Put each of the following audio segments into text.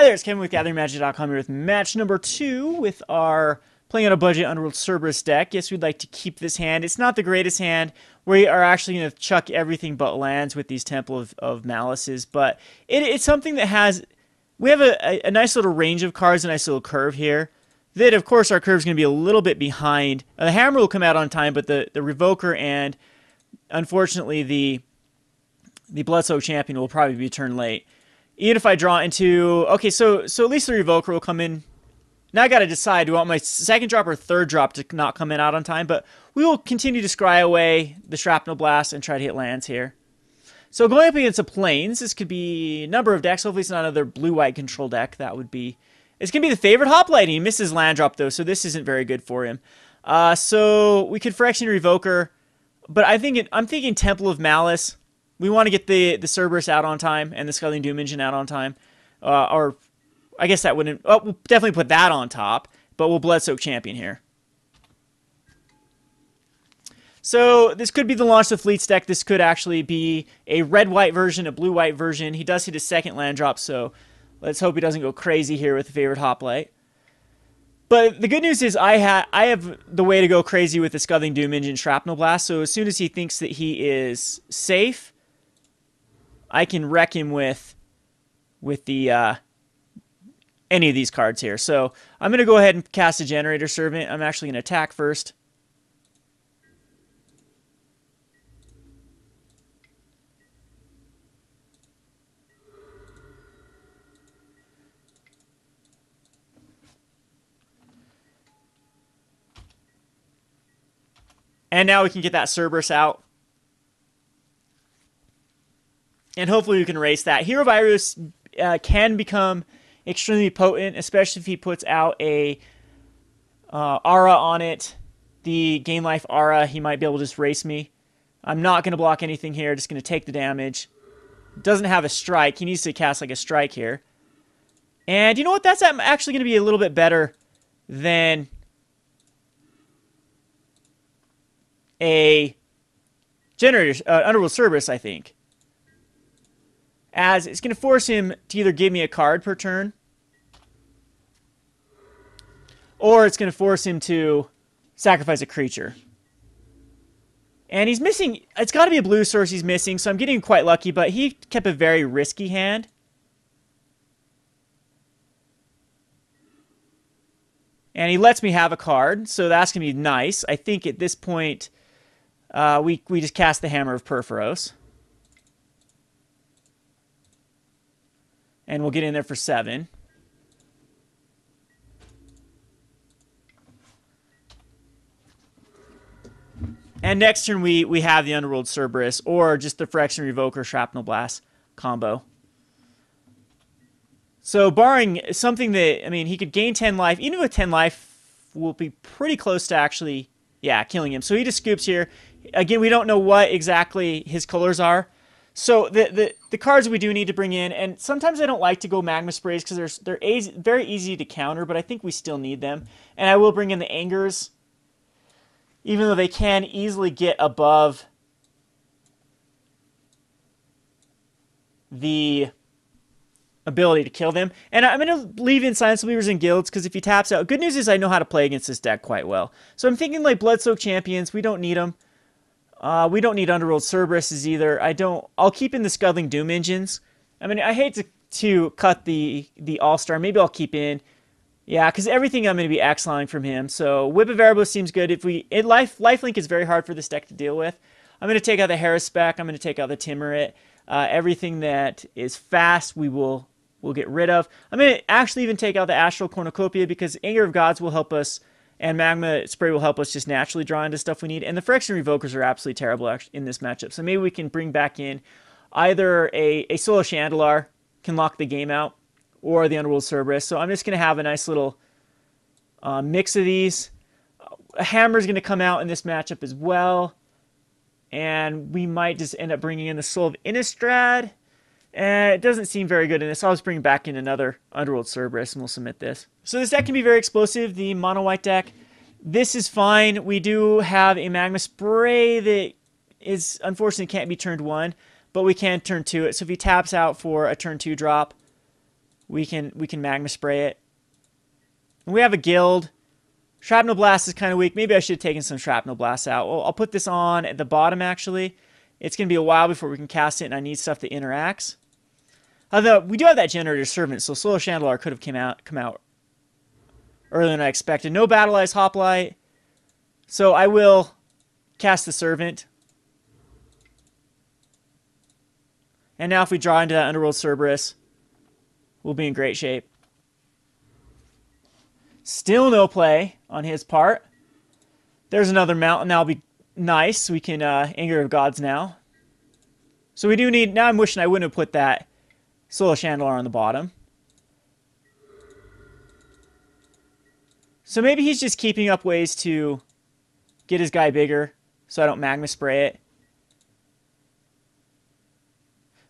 there, it's Kevin with GatheringMagic.com here with match number 2 with our playing on a budget Underworld Cerberus deck. Yes, we'd like to keep this hand. It's not the greatest hand. We are actually going to chuck everything but lands with these Temple of Malices, but it's something that has... We have a nice little range of cards, a nice little curve here. That, of course, our curve is going to be a little bit behind. The Hammer will come out on time, but the Revoker and, unfortunately, the Bloodsoaked Champion will probably be turned late. Even if I draw into... Okay, so at least the Revoker will come in. Now I got to decide, do I want my second drop or third drop to not come in out on time? But we will continue to scry away the Shrapnel Blast and try to hit lands here. So going up against the Plains, this could be a number of decks. Hopefully it's not another blue-white control deck. That would be... It's going to be the favorite Hoplite. He misses land drop, though, so this isn't very good for him. So we could Phyrexian Revoker, but I'm thinking Temple of Malice. We want to get the Cerberus out on time and the Scuttling Doom Engine out on time. Or I guess that wouldn't... Oh, we'll definitely put that on top, but we'll Bloodsoaked Champion here. So this could be the launch of Fleet's deck. This could actually be a red-white version, a blue-white version. He does hit his second land drop, so let's hope he doesn't go crazy here with the favorite Hoplite. But the good news is I have the way to go crazy with the Scuttling Doom Engine Shrapnel Blast, so as soon as he thinks that he is safe, I can wreck him with the any of these cards here. So I'm going to go ahead and cast a Generator Servant. I'm actually going to attack first. And now we can get that Cerberus out. And hopefully we can erase that. Hero Virus can become extremely potent, especially if he puts out a Aura on it. The Gain Life Aura, he might be able to just race me. I'm not going to block anything here. Just going to take the damage. Doesn't have a strike. He needs to cast like a strike here. And you know what? That's actually going to be a little bit better than a Generator, Underworld Cerberus, I think. As it's going to force him to either give me a card per turn, or it's going to force him to sacrifice a creature. And he's missing... It's got to be a blue source he's missing, so I'm getting quite lucky, but he kept a very risky hand. And he lets me have a card, so that's going to be nice. I think at this point, we just cast the Hammer of Purphoros. And we'll get in there for 7. And next turn we have the Underworld Cerberus, or just the Phyrexian Revoker Shrapnel Blast combo. So barring something that, I mean, he could gain 10 life. Even with 10 life, we'll be pretty close to actually, yeah, killing him. So he just scoops here. Again, we don't know what exactly his colors are. So the cards we do need to bring in, and sometimes I don't like to go Magma Sprays because they're very easy to counter, but I think we still need them. And I will bring in the Angers, even though they can easily get above the ability to kill them. And I'm going to leave in Silence Weavers and Guilds, because if he taps out... Good news is I know how to play against this deck quite well. So I'm thinking like Bloodsoaked Champions, we don't need them. We don't need Underworld Cerberuses either. I'll keep in the Scuttling Doom Engines. I mean, I hate to cut the All-Star. Maybe I'll keep in. Yeah, because everything I'm going to be exiling from him. So Whip of Erebos seems good. Lifelink is very hard for this deck to deal with. I'm going to take out the Haruspex. I'm going to take out the Tymaret. Everything that is fast, we'll get rid of. I'm going to actually even take out the Astral Cornucopia, because Anger of Gods will help us, and Magma Spray will help us just naturally draw into stuff we need. And the Phyrexian Revokers are absolutely terrible in this matchup. So maybe we can bring back in either a Soul of Shandalar, can lock the game out, or the Underworld Cerberus. So I'm just going to have a nice little mix of these. A Hammer is going to come out in this matchup as well. And we might just end up bringing in the Soul of Innistrad. And it doesn't seem very good in this. So I'll just bring back in another Underworld Cerberus, and we'll submit this. So this deck can be very explosive, the mono-white deck. This is fine. We do have a Magma Spray that is unfortunately can't be turned 1, but we can turn 2 it. So if he taps out for a turn 2 drop, we can Magma Spray it. And we have a Gild. Shrapnel Blast is kind of weak. Maybe I should have taken some Shrapnel Blasts out. Well, I'll put this on at the bottom, actually. It's going to be a while before we can cast it, and I need stuff that interacts. Although, we do have that Generator Servant, so Soul of Shandalar could have come out earlier than I expected. No Battleize Hoplite. So I will cast the Servant. And now if we draw into that Underworld Cerberus, we'll be in great shape. Still no play on his part. There's another mountain. That'll be nice. We can Anger of Gods now. So we do need... Now I'm wishing I wouldn't have put that Soul of Shandalar on the bottom. So maybe he's just keeping up ways to get his guy bigger so I don't Magma Spray it.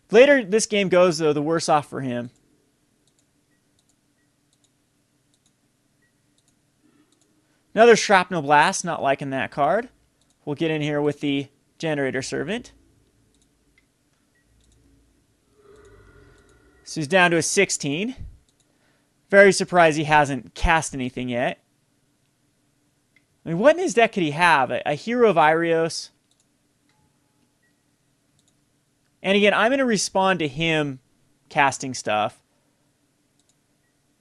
The later this game goes, though, the worse off for him. Another Shrapnel Blast, not liking that card. We'll get in here with the Generator Servant. So he's down to a 16. Very surprised he hasn't cast anything yet. I mean, what in his deck could he have? A Hero of Erebos. And again, I'm going to respond to him casting stuff.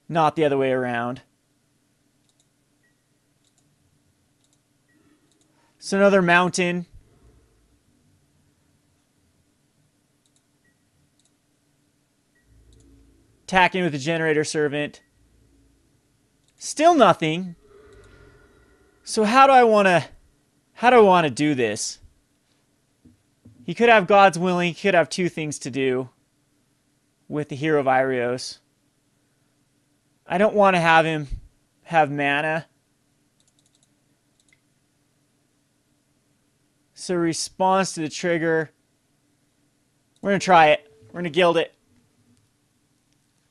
Not the other way around. So another mountain. Attacking with the Generator Servant. Still nothing. So how do I want to do this? He could have God's Willing. He could have two things to do with the Hero of Erebos. I don't want to have him have mana. So response to the trigger. We're going to try it. We're going to Gild it.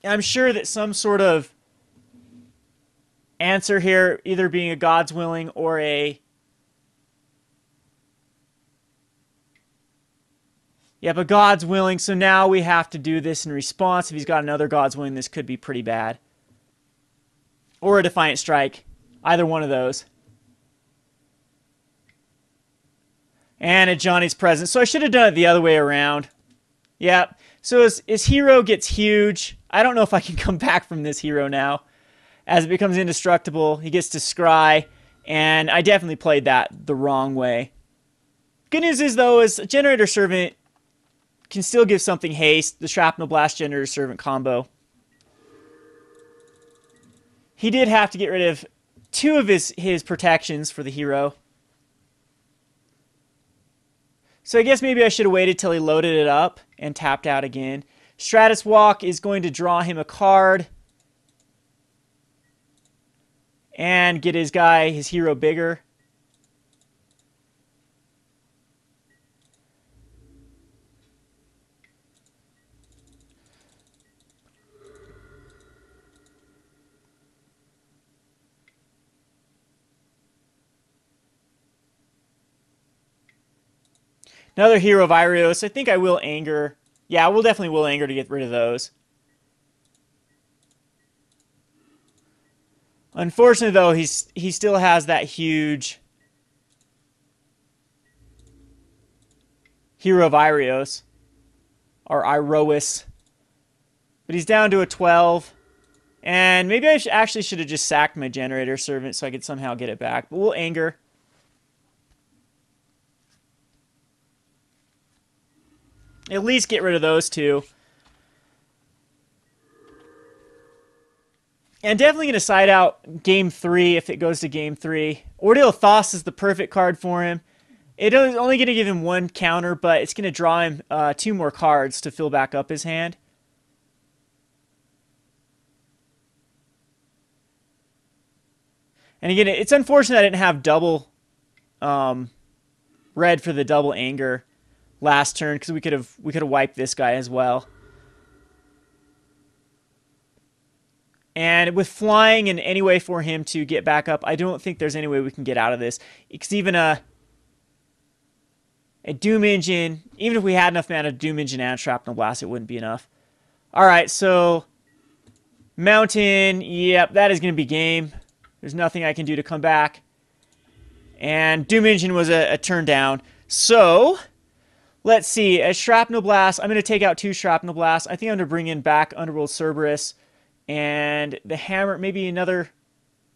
I'm sure that some sort of answer here, either being a God's Willing or a... Yep, a God's Willing. So now we have to do this in response. If he's got another God's Willing, this could be pretty bad. Or a Defiant Strike. Either one of those. And a Johnny's Present. So I should have done it the other way around. Yep. So his hero gets huge. I don't know if I can come back from this hero now. As it becomes indestructible, he gets to scry. And I definitely played that the wrong way. Good news is, though, is a Generator Servant can still give something haste. The Shrapnel Blast Generator Servant combo. He did have to get rid of two of his protections for the hero. So I guess maybe I should have waited till he loaded it up and tapped out again. Stratus Walk is going to draw him a card. And get his hero bigger. Another Hero of Erebos. I think I will Anger. Yeah, we'll definitely will Anger to get rid of those. Unfortunately, though, he still has that huge Hero of Erebos. Or Erebos. But he's down to a 12. And maybe I actually should have just sacked my Generator Servant so I could somehow get it back. But we'll Anger. At least get rid of those two. And definitely going to side out Game 3 if it goes to Game 3. Ordeal of Thoth is the perfect card for him. It is only going to give him one counter, but it's going to draw him two more cards to fill back up his hand. And again, it's unfortunate I didn't have double red for the double Anger last turn, because we could have wiped this guy as well. And with flying and any way for him to get back up, I don't think there's any way we can get out of this. Because even a Doom Engine, even if we had enough mana, Doom Engine and Shrapnel Blast, it wouldn't be enough. Alright, so Mountain, yep, that is going to be game. There's nothing I can do to come back. And Doom Engine was a turn down. So, let's see. As Shrapnel Blast, I'm going to take out 2 Shrapnel Blasts. I think I'm going to bring in back Underworld Cerberus. And the Hammer, maybe another...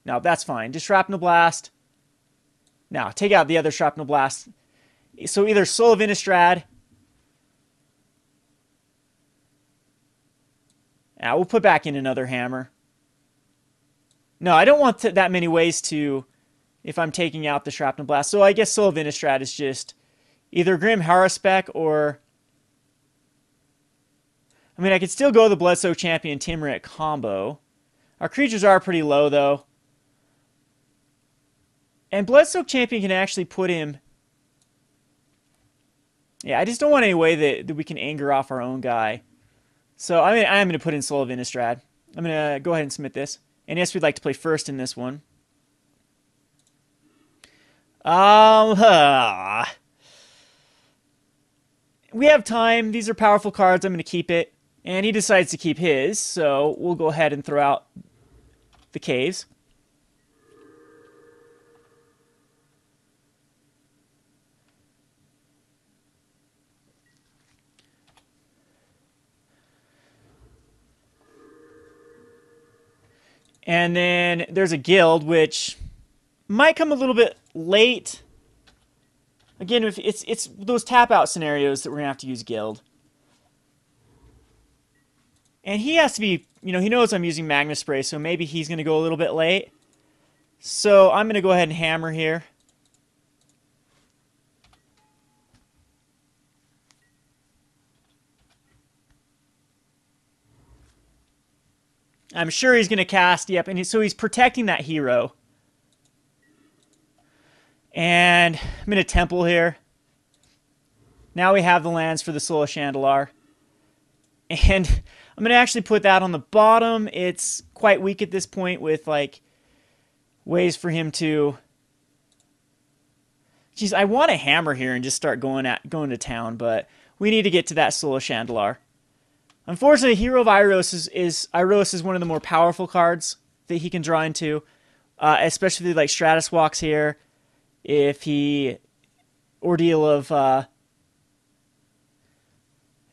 No, that's fine. Just Shrapnel Blast. Now, take out the other Shrapnel Blast. So either Soul of Innistrad. Now, we'll put back in another Hammer. No, I don't want that many ways to... if I'm taking out the Shrapnel Blast. So I guess Soul of Innistrad is just either Grim Haruspex or... I mean, I could still go the Bloodsoaked Champion Tymaret combo. Our creatures are pretty low, though. And Bloodsoaked Champion can actually put him... Yeah, I just don't want any way that we can anger off our own guy. So I am going to put in Soul of Innistrad. I'm going to go ahead and submit this. And yes, we'd like to play first in this one. We have time. These are powerful cards. I'm going to keep it. And he decides to keep his, so we'll go ahead and throw out the caves. And then there's a Gild, which might come a little bit late. Again, if it's those tap-out scenarios that we're going to have to use Gild. And he has to be, he knows I'm using Magma Spray, so maybe he's going to go a little bit late. So I'm going to go ahead and hammer here. I'm sure he's going to cast, yep, and so he's protecting that hero. And I'm going to Temple here. Now we have the lands for the Soul of Shandalar. And I'm going to actually put that on the bottom. It's quite weak at this point with, like, ways for him to... Geez, I want to hammer here and just start going to town, but we need to get to that Soul of Shandalar. Unfortunately, Hero of Iros is one of the more powerful cards that he can draw into, especially like Stratus Walks here. If he Ordeal of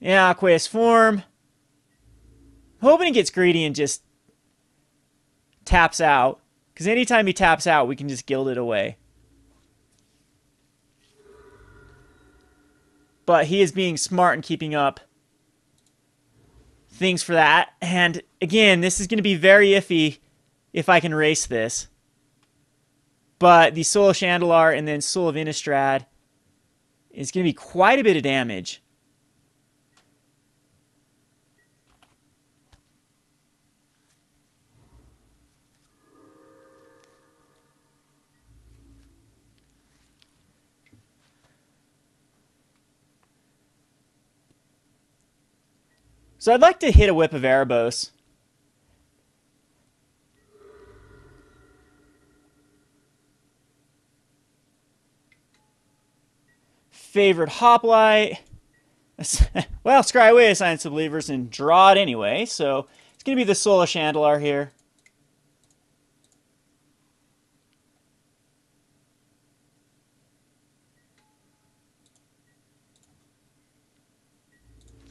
Aqueous Form. I'm hoping he gets greedy and just taps out, because anytime he taps out, we can just Gild it away. But he is being smart and keeping up things for that. And again, this is going to be very iffy if I can race this. But the Soul of Shandalar and then Soul of Innistrad is going to be quite a bit of damage. So I'd like to hit a Whip of Erebos. Favorite Hoplite. Well, scry away a Science of Believers and draw it anyway. So it's going to be the Soul of Shandalar here.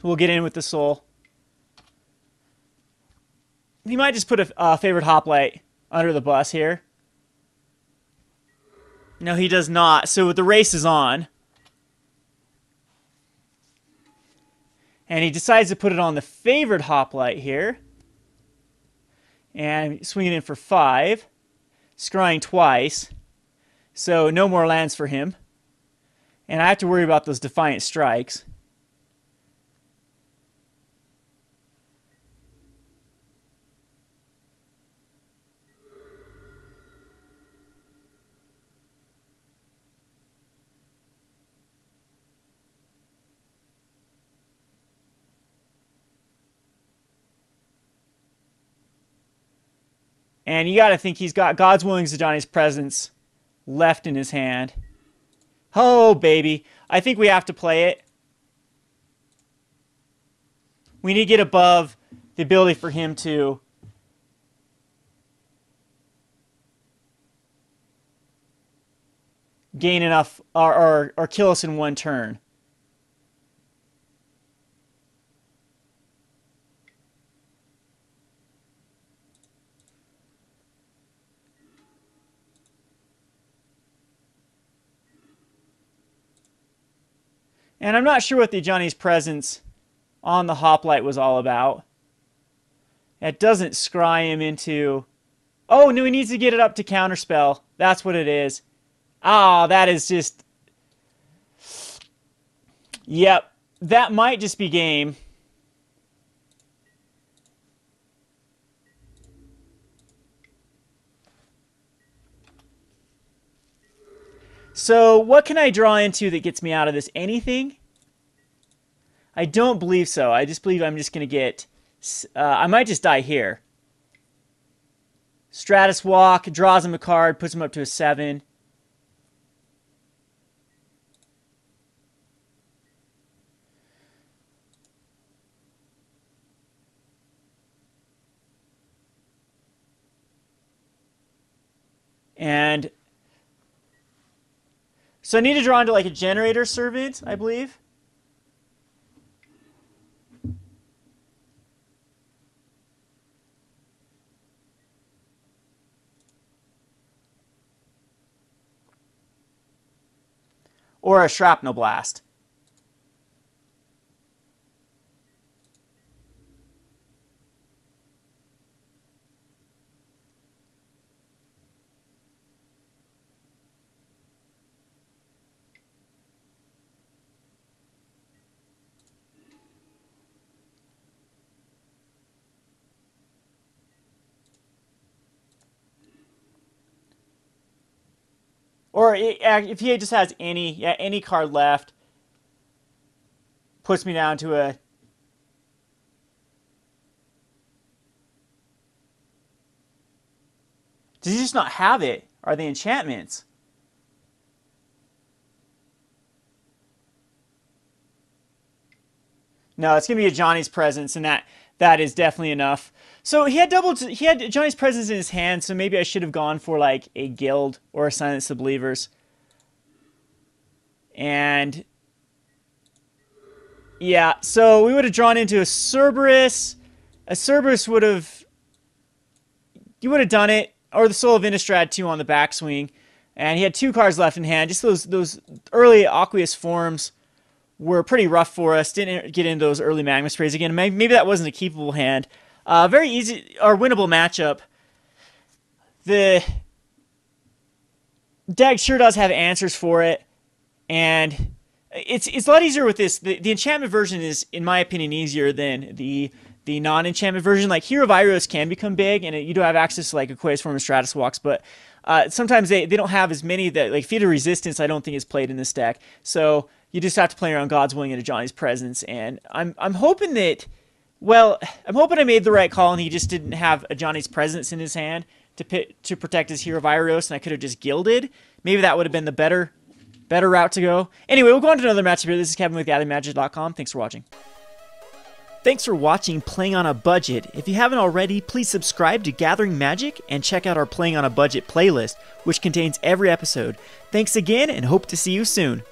We'll get in with the Soul. He might just put a favorite Hoplite under the bus here. No, he does not. So the race is on. And he decides to put it on the favorite Hoplite here. And swing it in for 5. Scrying twice. So no more lands for him. And I have to worry about those Defiant Strikes. And you got to think he's got God's Willing Zidani's Presence left in his hand. Oh, baby. I think we have to play it. We need to get above the ability for him to gain enough or kill us in one turn. And I'm not sure what the Johnny's Presence on the Hoplite was all about. It doesn't scry him into... Oh, no, he needs to get it up to Counterspell. That's what it is. Ah, that is just... Yep, that might just be game. So, what can I draw into that gets me out of this? Anything? I don't believe so. I just believe I'm just going to get... I might just die here. Stratus Walk, draws him a card, puts him up to a 7. And... So I need to draw into like a Generator Servant, I believe. Or a Shrapnel Blast. Or if he just has any card left, puts me down to a... Does he just not have it? Are they enchantments? No, it's going to be a Johnny's Presence, and that is definitely enough. So he had Johnny's Presence in his hand, so maybe I should have gone for like a Gild or a Silence the Believers. And yeah, so we would have drawn into a Cerberus. A Cerberus would have... You would have done it. Or the Soul of Innistrad 2 on the backswing. And he had 2 cards left in hand. Just those early Aqueous Forms were pretty rough for us. Didn't get into those early Magma Sprays again. Maybe that wasn't a keepable hand. Very easy or winnable matchup. The deck sure does have answers for it. And it's a lot easier with this. The enchantment version is, in my opinion, easier than the non-enchantment version. Like, Hero of Erebos can become big, and you do have access to, like, Aqueous Form and Stratus Walks, but sometimes they don't have as many that, like, Feat of Resistance I don't think is played in this deck. So you just have to play around God's Willing into Johnny's Presence, and I'm hoping that... Well, I'm hoping I made the right call and he just didn't have a Johnny's Presence in his hand to protect his Hero of Erebos, and I could have just Gilded. Maybe that would have been the better route to go. Anyway, we'll go on to another matchup here. This is Kevin with GatheringMagic.com. Thanks for watching. Thanks for watching Playing on a Budget. If you haven't already, please subscribe to Gathering Magic and check out our Playing on a Budget playlist, which contains every episode. Thanks again, and hope to see you soon.